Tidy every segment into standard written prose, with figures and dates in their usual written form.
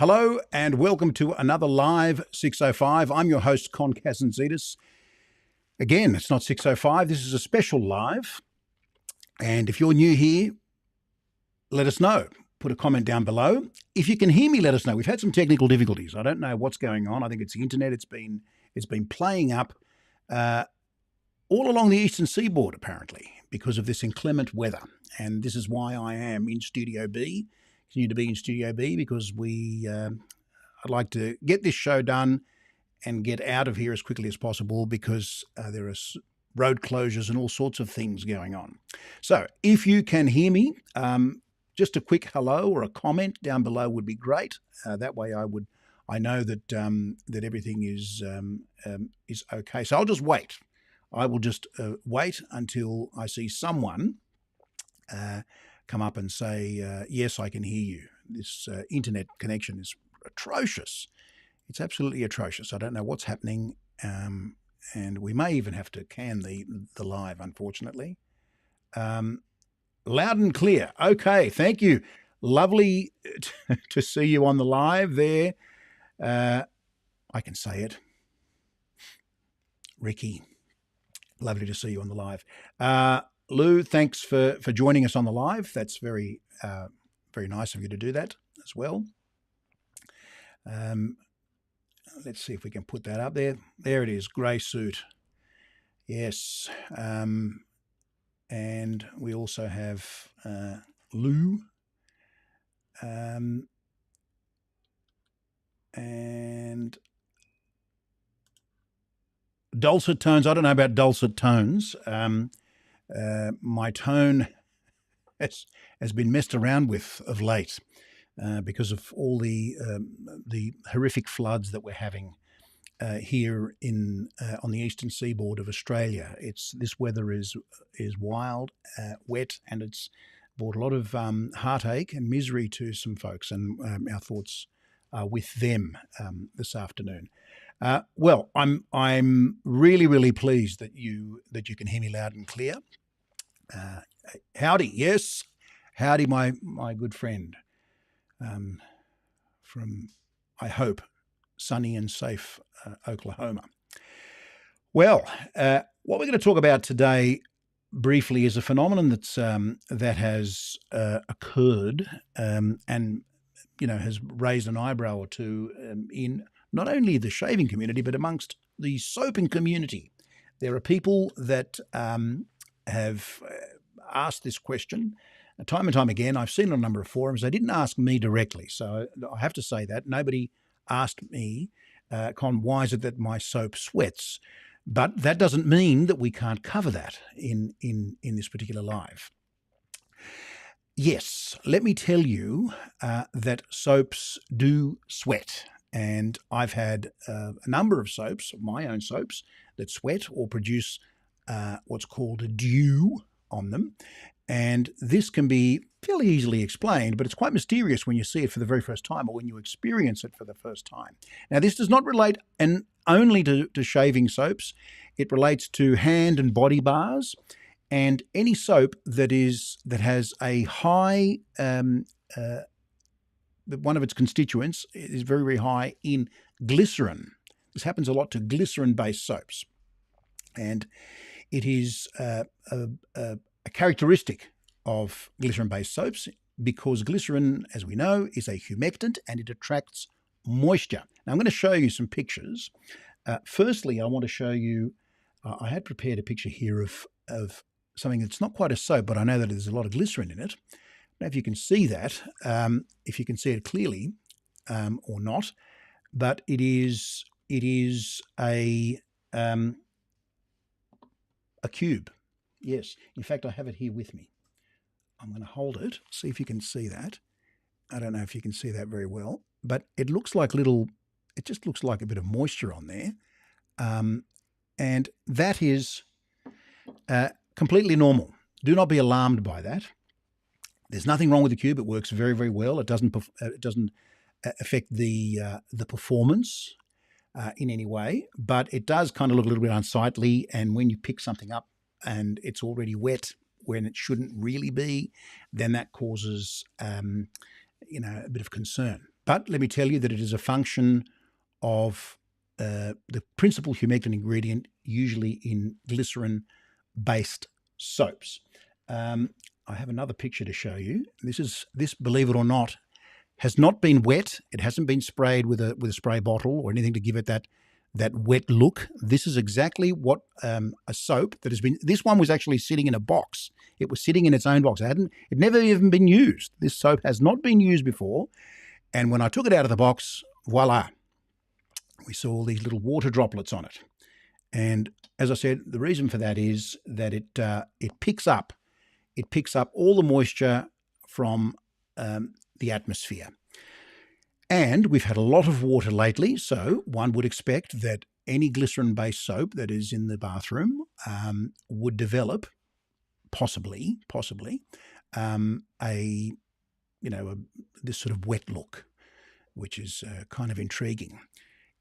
Hello and welcome to another Live 605. I'm your host, Con Kazantzidis. Again, it's not 605. This is a special live. And if you're new here, let us know. Put a comment down below. If you can hear me, let us know. We've had some technical difficulties. I don't know what's going on. I think it's the internet. It's been playing up all along the eastern seaboard, apparently, because of this inclement weather. And this is why I am in Studio B. Continue to be in Studio B because I'd like to get this show done and get out of here as quickly as possible because there are road closures and all sorts of things going on. So if you can hear me, just a quick hello or a comment down below would be great. That way I know that that everything is okay. So I'll just wait. I will just wait until I see someone come up and say, yes, I can hear you. This internet connection is atrocious. It's absolutely atrocious. I don't know what's happening, and we may even have to can the live, unfortunately. Loud and clear. Okay, thank you. Lovely to see you on the live there. I can say it. Ricky, lovely to see you on the live. Lou, thanks for joining us on the live. That's very nice of you to do that as well. Let's see if we can put that up there. There it is, grey suit. Yes. And we also have Lou. And dulcet tones. I don't know about dulcet tones. My tone has been messed around with of late because of all the horrific floods that we're having here on the eastern seaboard of Australia. This weather is wild, wet, and it's brought a lot of heartache and misery to some folks, and our thoughts are with them this afternoon. Well, I'm really pleased that you can hear me loud and clear. Howdy, yes, howdy, my good friend from, I hope, sunny and safe Oklahoma. Well, what we're going to talk about today briefly is a phenomenon that has occurred and has raised an eyebrow or two in not only the shaving community, but amongst the soaping community. There are people that have asked this question time and time again. I've seen it on a number of forums. They didn't ask me directly, so I have to say that. Nobody asked me, Con, why is it that my soap sweats? But that doesn't mean that we can't cover that in this particular live. Yes, let me tell you that soaps do sweat. And I've had a number of soaps, my own soaps, that sweat or produce what's called a dew on them. And this can be fairly easily explained, but it's quite mysterious when you see it for the very first time or when you experience it for the first time. Now, this does not relate only to shaving soaps. It relates to hand and body bars and any soap that has a high one of its constituents is very high in glycerin. This happens a lot to glycerin-based soaps. And it is a characteristic of glycerin-based soaps because glycerin, as we know, is a humectant and it attracts moisture. Now, I'm going to show you some pictures. Firstly, I want to show you, I had prepared a picture here of something that's not quite a soap, but I know that there's a lot of glycerin in it. Now, if you can see that, if you can see it clearly or not, but it is a cube. Yes, in fact, I have it here with me. I'm going to hold it, see if you can see that. I don't know if you can see that very well, but it looks like it just looks like a bit of moisture on there. And that is completely normal. Do not be alarmed by that. There's nothing wrong with the cube. It works very well. It doesn't affect the performance in any way, but it does kind of look a little bit unsightly. And when you pick something up and it's already wet when it shouldn't really be, then that causes a bit of concern. But let me tell you that it is a function of the principal humectant ingredient, usually in glycerin-based soaps. I have another picture to show you. This, believe it or not, has not been wet. It hasn't been sprayed with a spray bottle or anything to give it that wet look. This is exactly what a soap that has been. This one was actually sitting in a box. It was sitting in its own box. It never even been used. This soap has not been used before. And when I took it out of the box, voila, we saw all these little water droplets on it. And as I said, the reason for that is that it picks up all the moisture from the atmosphere. And we've had a lot of water lately, so one would expect that any glycerin-based soap that is in the bathroom would develop, possibly, this sort of wet look, which is kind of intriguing.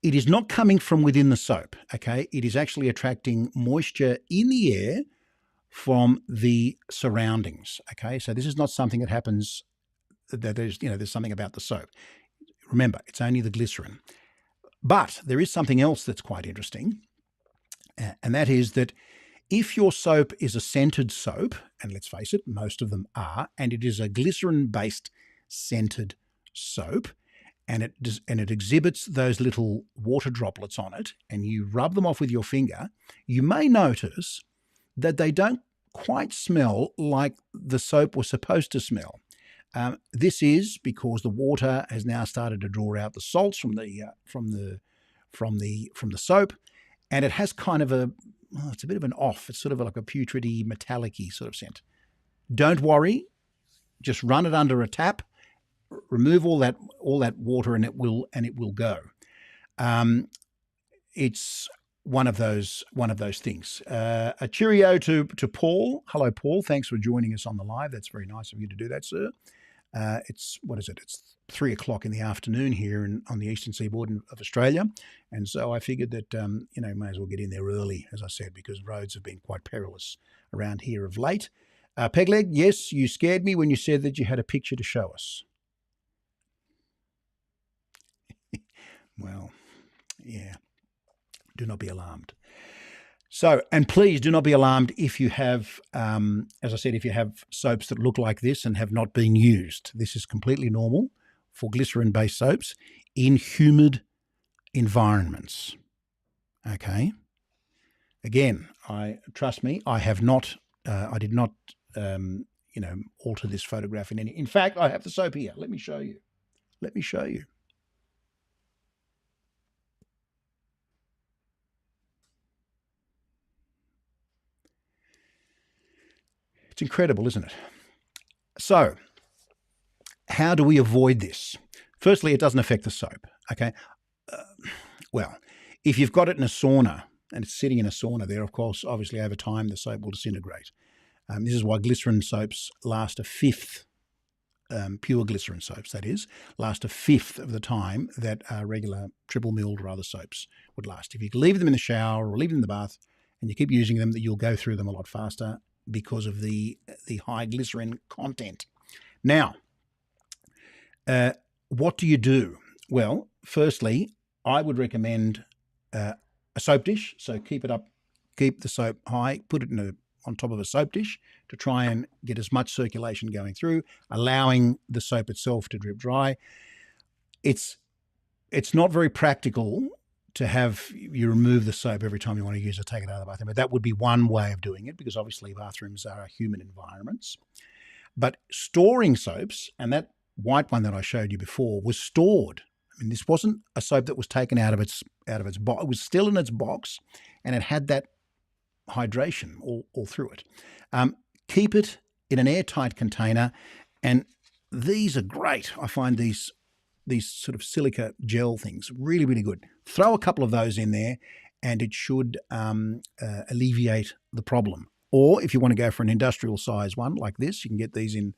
It is not coming from within the soap, okay? It is actually attracting moisture in the air from the surroundings, okay? So this is not something that happens, that there's something about the soap. Remember, it's only the glycerin. But there is something else that's quite interesting, and that is that if your soap is a scented soap, and let's face it, most of them are, and it is a glycerin-based scented soap, and it exhibits those little water droplets on it, and you rub them off with your finger, you may notice that they don't quite smell like the soap was supposed to smell. This is because the water has now started to draw out the salts from the soap, and it has kind of it's a bit of an off. It's sort of like a putridy, metallic-y sort of scent. Don't worry, just run it under a tap, remove all that water, and it will go. It's one of those things. A cheerio to Paul. Hello, Paul. Thanks for joining us on the live. That's very nice of you to do that, sir. It's 3 o'clock in the afternoon here on the eastern seaboard of Australia, and so I figured that may as well get in there early, as I said, because roads have been quite perilous around here of late. Pegleg, yes, you scared me when you said that you had a picture to show us. Well, yeah. Do not be alarmed. So, and please do not be alarmed if you have, as I said, if you have soaps that look like this and have not been used. This is completely normal for glycerin-based soaps in humid environments. Okay. Again, trust me, I have not, I did not, alter this photograph in any. In fact, I have the soap here. Let me show you. It's incredible, isn't it? So, how do we avoid this? Firstly, it doesn't affect the soap, okay? Well, if you've got it in a sauna and it's sitting in a sauna there, of course, obviously over time the soap will disintegrate. This is why glycerin soaps last a fifth, pure glycerin soaps, that is, last a fifth of the time that regular triple milled or other soaps would last. If you leave them in the shower or leave them in the bath and you keep using them, you'll go through them a lot faster because of the high glycerin content. Now, what do you do? Well, firstly, I would recommend a soap dish. So keep the soap high, put it on top of a soap dish to try and get as much circulation going through, allowing the soap itself to drip dry. It's not very practical to have you remove the soap every time you want to use it, take it out of the bathroom. But that would be one way of doing it, because obviously bathrooms are human environments. But storing soaps, and that white one that I showed you before was stored. I mean, this wasn't a soap that was taken out of its box. It was still in its box, and it had that hydration all through it. Keep it in an airtight container, and these are great. I find these sort of silica gel things really, really good. Throw a couple of those in there and it should alleviate the problem. Or if you want to go for an industrial size one like this, you can get these in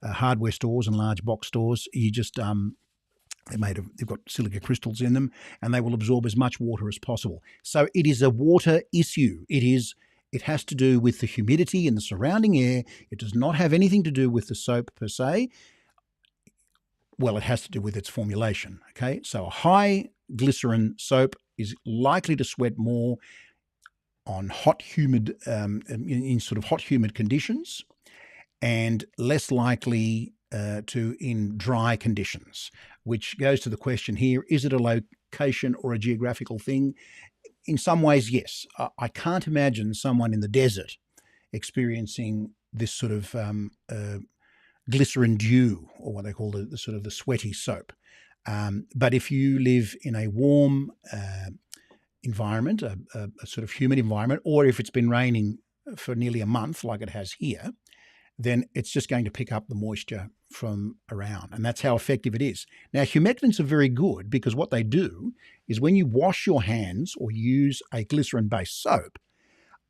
hardware stores and large box stores. You just they've got silica crystals in them, and they will absorb as much water as possible. So it is a water issue. It has to do with the humidity in the surrounding air. It does not have anything to do with the soap per se. Well, it has to do with its formulation. Okay, so a high glycerin soap is likely to sweat more on hot, humid, in sort of hot, humid conditions, and less likely to in dry conditions, which goes to the question here, is it a location or a geographical thing? In some ways, yes. I can't imagine someone in the desert experiencing this sort of glycerin dew, or what they call the sort of the sweaty soap. But if you live in a warm environment, a sort of humid environment, or if it's been raining for nearly a month like it has here, then it's just going to pick up the moisture from around. And that's how effective it is. Now, humectants are very good because what they do is when you wash your hands or use a glycerin-based soap,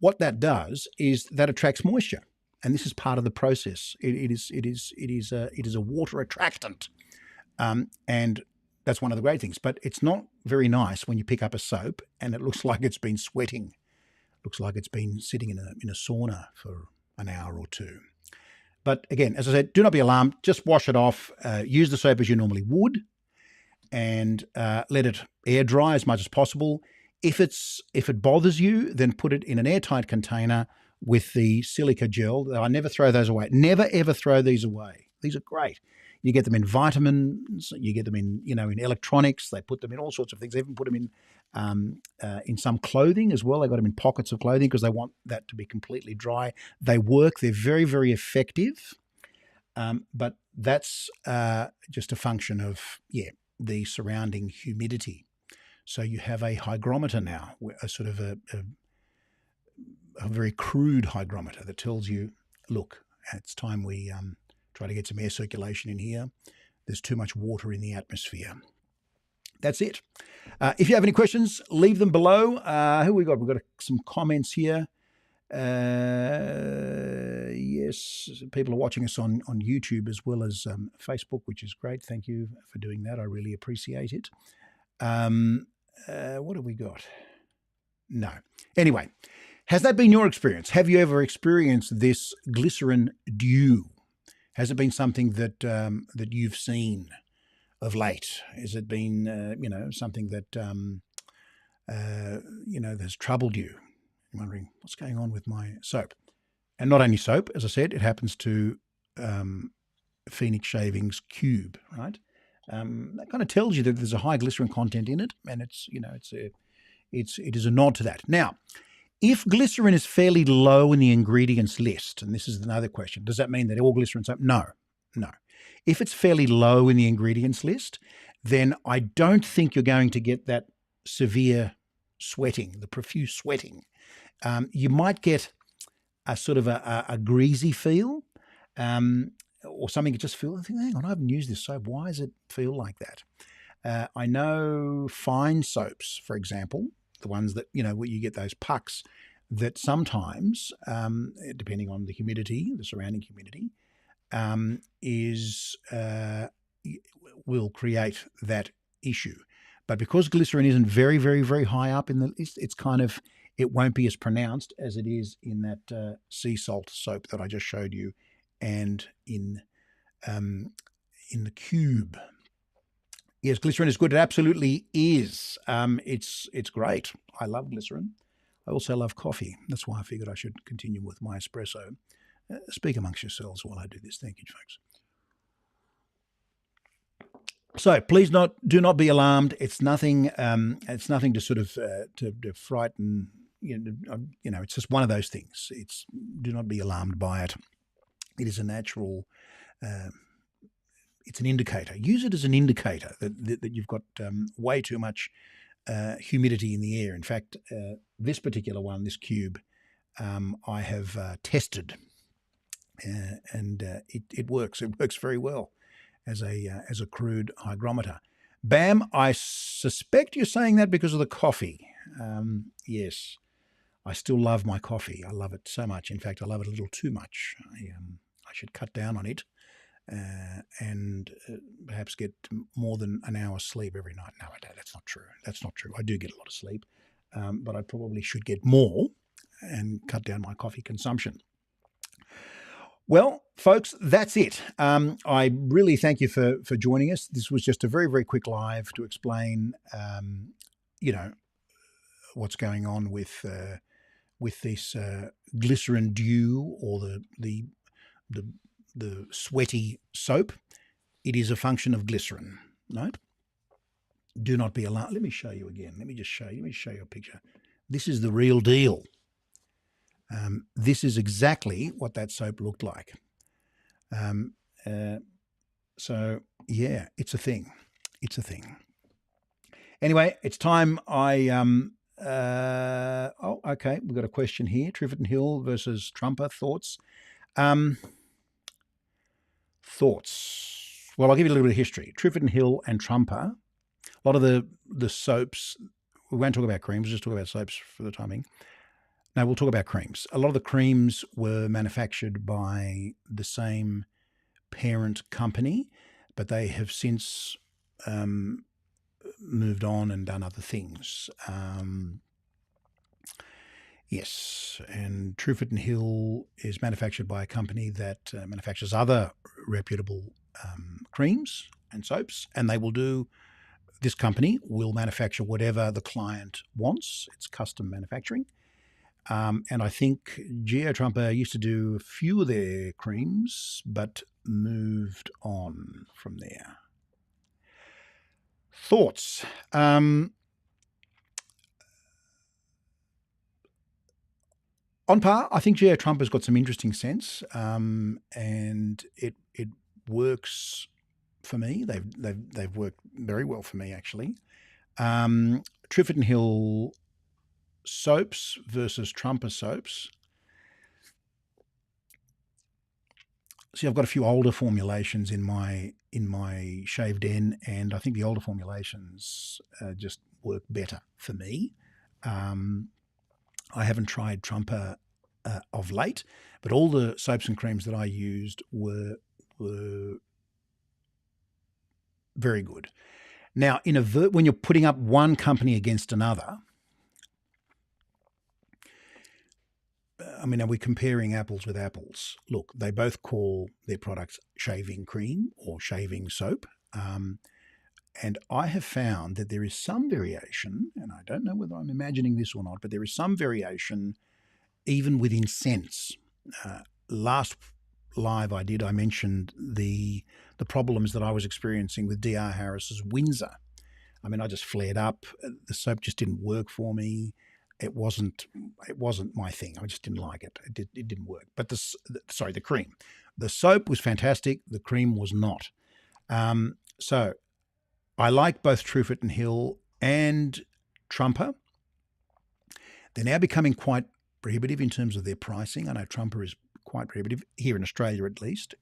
what that does is that attracts moisture. And this is part of the process. It is a water attractant. And that's one of the great things. But it's not very nice when you pick up a soap and it looks like it's been sweating. Looks like it's been sitting in a sauna for an hour or two. But again, as I said, do not be alarmed. Just wash it off. Use the soap as you normally would, and let it air dry as much as possible. If it bothers you, then put it in an airtight container with the silica gel. I never throw those away. Never ever throw these away. These are great. You get them in vitamins. You get them in in electronics. They put them in all sorts of things. They even put them in some clothing as well. They got them in pockets of clothing because they want that to be completely dry. They work. They're very, very effective. But that's just a function of the surrounding humidity. So you have a hygrometer now, a sort of a very crude hygrometer that tells you, look, it's time we try to get some air circulation in here. There's too much water in the atmosphere. That's it. If you have any questions, leave them below. Who we got? We've got some comments here. Yes, people are watching us on YouTube as well as Facebook, which is great. Thank you for doing that. I really appreciate it. What have we got? No. Anyway, has that been your experience? Have you ever experienced this glycerin dew? Has it been something that that you've seen of late? Has it been something that that has troubled you? You're wondering what's going on with my soap, and not only soap, as I said, it happens to Phoenix Shavings Cube, right? That kind of tells you that there's a high glycerin content in it, and it is a nod to that. Now, if glycerin is fairly low in the ingredients list, and this is another question, does that mean that all glycerin soap? No. If it's fairly low in the ingredients list, then I don't think you're going to get that severe sweating, the profuse sweating. You might get a sort of a greasy feel, or something that just feels, hang on, I haven't used this soap. Why does it feel like that? I know fine soaps, for example, the ones that, where you get those pucks, that sometimes, depending on the humidity, the surrounding humidity, will create that issue. But because glycerin isn't very, very, very high up in the list, it won't be as pronounced as it is in that sea salt soap that I just showed you, and in the cube. Yes, glycerin is good. It absolutely is. It's great. I love glycerin. I also love coffee. That's why I figured I should continue with my espresso. Speak amongst yourselves while I do this. Thank you, folks. So please do not be alarmed. It's nothing. It's nothing to sort of to frighten. It's just one of those things. Do not be alarmed by it. It is a natural. It's an indicator. Use it as an indicator that you've got way too much humidity in the air. In fact, this particular one, this cube, I have tested, and it works. It works very well as a crude hygrometer. Bam! I suspect you're saying that because of the coffee. Yes, I still love my coffee. I love it so much. In fact, I love it a little too much. I should cut down on it. And perhaps get more than an hour's sleep every night. No, I don't. That's not true. That's not true. I do get a lot of sleep, but I probably should get more and cut down my coffee consumption. Well, Folks, that's it. I really thank you for joining us. This was just a very, very quick live to explain, you know, what's going on with this glycerin dew or the sweaty soap. It is a function of glycerin. Right? Do not be alarmed. Let me show you again. Let me show you a picture. This is the real deal. This is exactly what that soap looked like. So yeah, it's a thing. It's a thing. Anyway, it's time okay. We've got a question here. Triffitt Hill versus Trumper. Thoughts? Thoughts. Well, I'll give you a little bit of history. Triffitt Hill and Trumper. A lot of the soaps. We won't talk about creams. We'll just talk about soaps for the timing. No, we'll talk about creams. A lot of the creams were manufactured by the same parent company, but they have since moved on and done other things. Yes, and Triffitt and Hill is manufactured by a company that manufactures other reputable creams and soaps, and this company will manufacture whatever the client wants. It's custom manufacturing. And I think Geo Trumper used to do a few of their creams, but moved on from there. Thoughts? On par, I think Geo Trumper's got some interesting sense, and it works for me. They've worked very well for me, actually. Triffitt and Hill soaps versus Trumper soaps. See, I've got a few older formulations in my shave den, and I think the older formulations just work better for me. I haven't tried Trumper of late, but all the soaps and creams that I used were very good. Now, when you're putting up one company against another, I mean, are we comparing apples with apples? Look, they both call their products shaving cream or shaving soap. And I have found that there is some variation, and I don't know whether I'm imagining this or not, but there is some variation even within scents. Last live I mentioned the problems that I was experiencing with D.R. Harris's Windsor. I mean, I just flared up. The soap just didn't work for me. It wasn't my thing. I just didn't like it. It didn't work. But the cream. The soap was fantastic. The cream was not. So I like both Triffitt and Hill and Trumper. They're now becoming quite prohibitive in terms of their pricing. I know Trumper is quite prohibitive here in Australia, at least.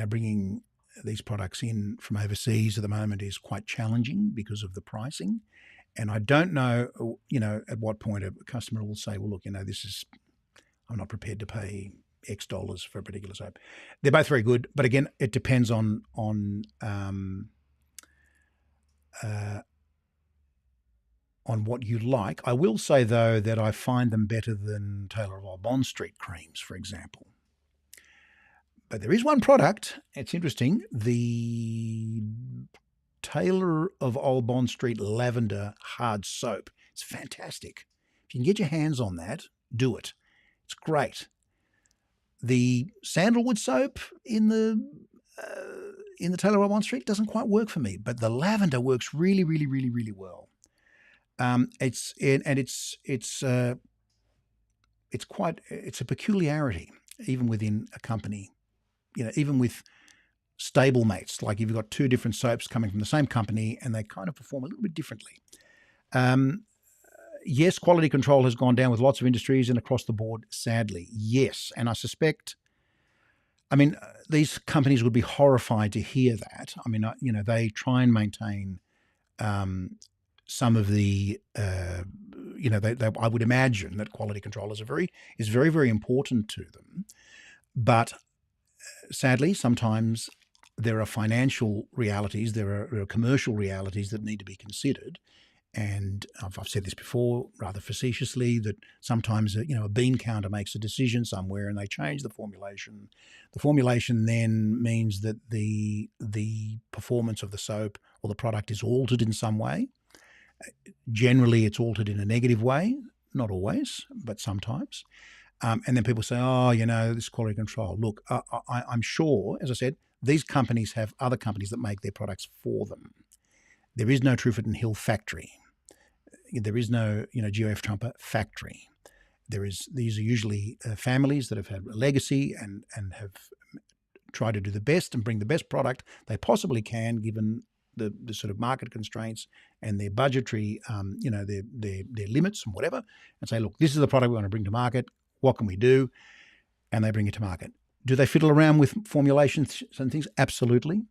Bringing these products in from overseas at the moment is quite challenging because of the pricing. And I don't know, at what point a customer will say, well, look, I'm not prepared to pay X dollars for a particular soap. They're both very good, but again, it depends on what you like. I will say, though, that I find them better than Taylor of Old Bond Street creams, for example. But there is one product, it's interesting, the Taylor of Old Bond Street Lavender Hard Soap. It's fantastic. If you can get your hands on that, do it. It's great. The sandalwood soap in the Taylor of Old Bond Street doesn't quite work for me, but the lavender works really, really, really, really well. It's a peculiarity even within a company. Even with stable mates, like you've got two different soaps coming from the same company and they kind of perform a little bit differently. Yes, quality control has gone down with lots of industries and across the board, sadly. Yes. And I suspect, these companies would be horrified to hear that. They try and maintain some of the, I would imagine that quality control is very, very important to them. But sadly, sometimes there are financial realities, there are commercial realities that need to be considered. And I've said this before, rather facetiously, that sometimes a bean counter makes a decision somewhere and they change the formulation. The formulation then means that the performance of the soap or the product is altered in some way. Generally, it's altered in a negative way, not always, but sometimes. And then people say, oh, this quality control. Look, I'm sure, as I said, these companies have other companies that make their products for them. There is no Trufford and Hill factory. There is no, GOF Trumper factory. These are usually families that have had a legacy and have tried to do the best and bring the best product they possibly can, given the sort of market constraints and their budgetary, their limits and whatever, and say, look, this is the product we want to bring to market. What can we do? And they bring it to market. Do they fiddle around with formulations and things? Absolutely.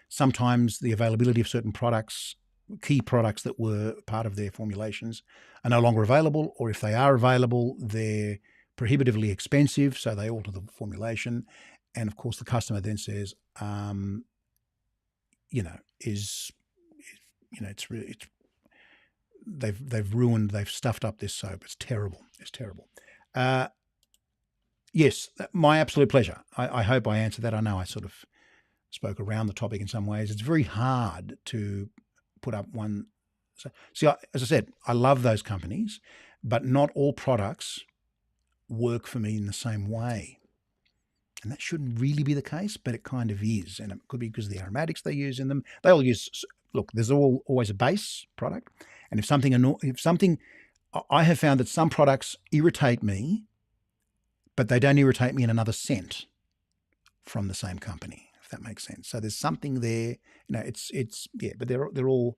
Sometimes the availability of certain products, key products that were part of their formulations, are no longer available, or if they are available, they're prohibitively expensive, so they alter the formulation. And of course, the customer then says, they've stuffed up this soap. It's terrible. It's terrible. Yes, my absolute pleasure. I hope I answered that. I know I sort of spoke around the topic in some ways. It's very hard to put up one. So, see, as I said, I love those companies, but not all products work for me in the same way. And that shouldn't really be the case, but it kind of is. And it could be because of the aromatics they use in them. They all use, look, there's always a base product. And if something, I have found that some products irritate me, but they don't irritate me in another scent from the same company, if that makes sense. So there's something there, but they're all,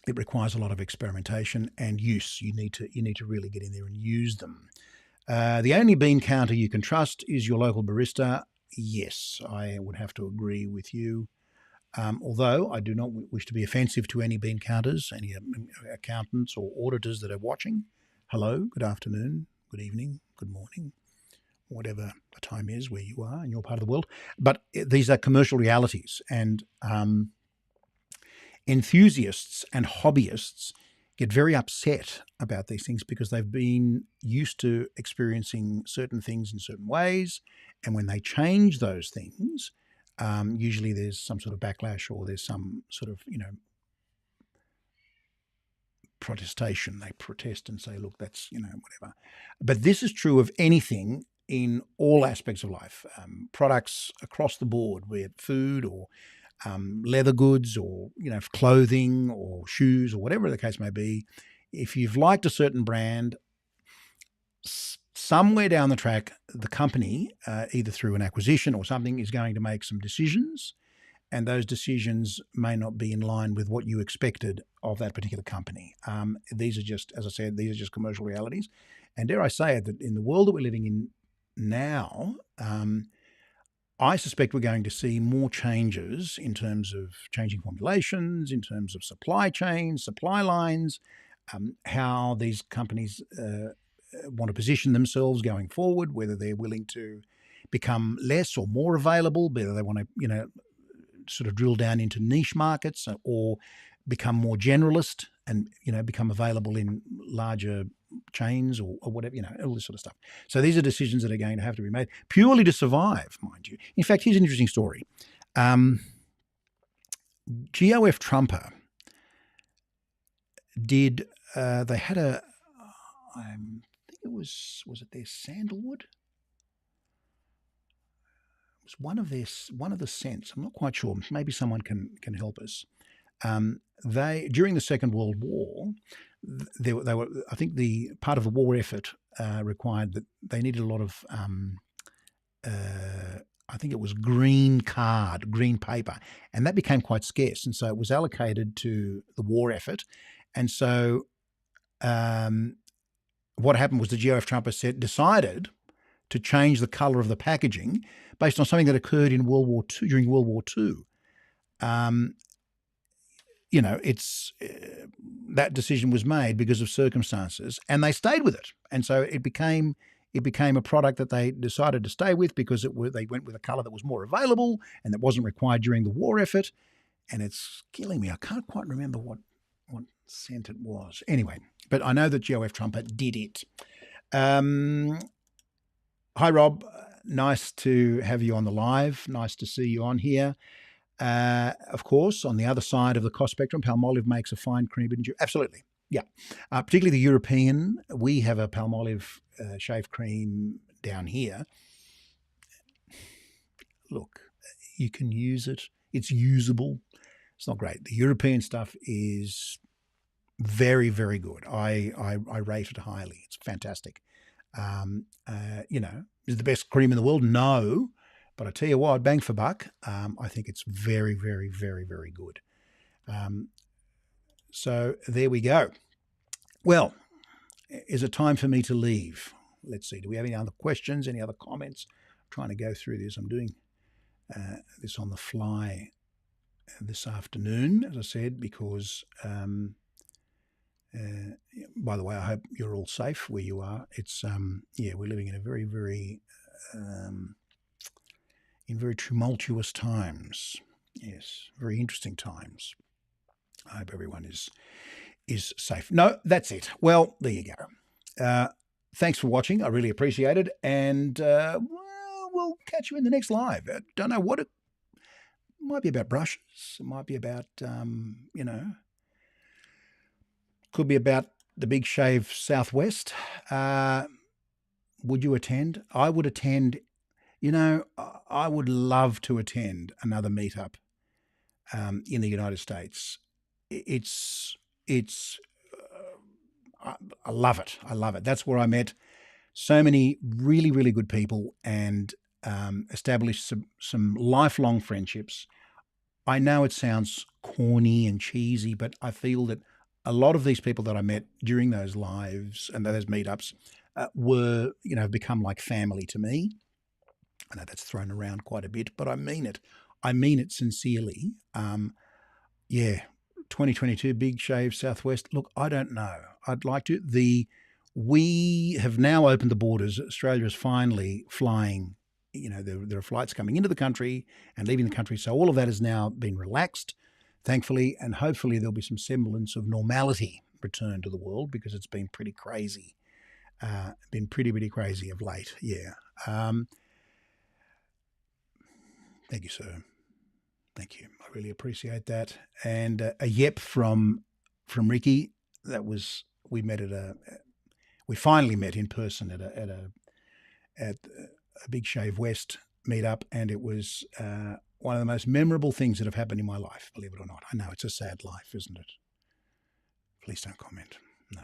it requires a lot of experimentation and use. You need to really get in there and use them. The only bean counter you can trust is your local barista. Yes, I would have to agree with you. Although I do not wish to be offensive to any bean counters, any accountants or auditors that are watching. Hello, good afternoon, good evening, good morning, whatever the time is where you are in your part of the world. But these are commercial realities, and enthusiasts and hobbyists get very upset about these things because they've been used to experiencing certain things in certain ways, and when they change those things, usually there's some sort of backlash, or there's some sort of, protestation. They protest and say, look, that's, whatever. But this is true of anything in all aspects of life. Products across the board, be it food or leather goods or, clothing or shoes or whatever the case may be. If you've liked a certain brand, somewhere down the track, the company, either through an acquisition or something, is going to make some decisions, and those decisions may not be in line with what you expected of that particular company. These are just, as I said, these are just commercial realities. And dare I say it, that in the world that we're living in now, I suspect we're going to see more changes in terms of changing formulations, in terms of supply chains, supply lines, how these companies want to position themselves going forward, whether they're willing to become less or more available, whether they want to, sort of drill down into niche markets or become more generalist and, become available in larger chains or whatever, all this sort of stuff. So these are decisions that are going to have to be made purely to survive, mind you. In fact, here's an interesting story. GOF Trumper did, they had I think it was it their sandalwood? It was one of the scents. I'm not quite sure. Maybe someone can help us. They, during the Second World War, they were, I think the part of the war effort required that they needed a lot of, I think it was green paper, and that became quite scarce, and so it was allocated to the war effort. And so what happened was the GOF Trumper decided to change the colour of the packaging based on something that occurred in during World War II. That decision was made because of circumstances, and they stayed with it. And so it became a product that they decided to stay with because they went with a colour that was more available and that wasn't required during the war effort. and it's killing me. I can't quite remember what scent it was. Anyway, but I know that GOF Trumpet did it. Hi, Rob. Nice to have you on the live. Nice to see you on here. Of course, on the other side of the cost spectrum, Palmolive makes a fine cream. Absolutely. Yeah. Particularly the European. We have a Palmolive shave cream down here. Look, you can use it. It's usable. It's not great. The European stuff is very, very good. I rate it highly. It's fantastic. You know, is it the best cream in the world? No. But I tell you what, bang for buck, I think it's very, very, very, very good. So there we go. Well, is it time for me to leave? Let's see. Do we have any other questions, any other comments? I'm trying to go through this. I'm doing this on the fly this afternoon, as I said, because, by the way, I hope you're all safe where you are. It's, yeah, we're living in a very, very, in very tumultuous times. Yes, very interesting times. I hope everyone is safe. No, that's it. Well, there you go. Thanks for watching. I really appreciate it. And well, we'll catch you in the next live. I don't know what it might be about. Brushes. It might be about, you know, could be about the Big Shave Southwest. Would you attend? I would attend. You know, I would love to attend another meetup in the United States. I love it. I love it. That's where I met so many really, really good people and established some lifelong friendships. I know it sounds corny and cheesy, but I feel that a lot of these people that I met during those lives and those meetups were, you know, have become like family to me. I know that's thrown around quite a bit, but I mean it. I mean it sincerely. Yeah, 2022 Big Shave Southwest. Look, I don't know. I'd like to. We have now opened the borders. Australia is finally flying. You know, there are flights coming into the country and leaving the country. So all of that has now been relaxed, thankfully, and hopefully there'll be some semblance of normality returned to the world because it's been pretty crazy. Been pretty, pretty crazy of late. Yeah. Thank you, sir. Thank you. I really appreciate that. And a yep from Ricky. That was, we finally met in person at a Big Shave West meetup, and it was one of the most memorable things that have happened in my life, believe it or not. I know it's a sad life, isn't it? Please don't comment. No.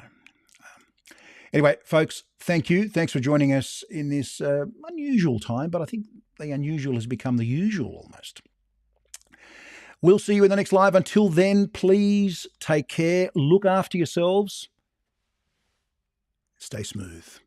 Anyway, folks, thank you. Thanks for joining us in this unusual time, but I think the unusual has become the usual almost. We'll see you in the next live. Until then, please take care. Look after yourselves. Stay smooth.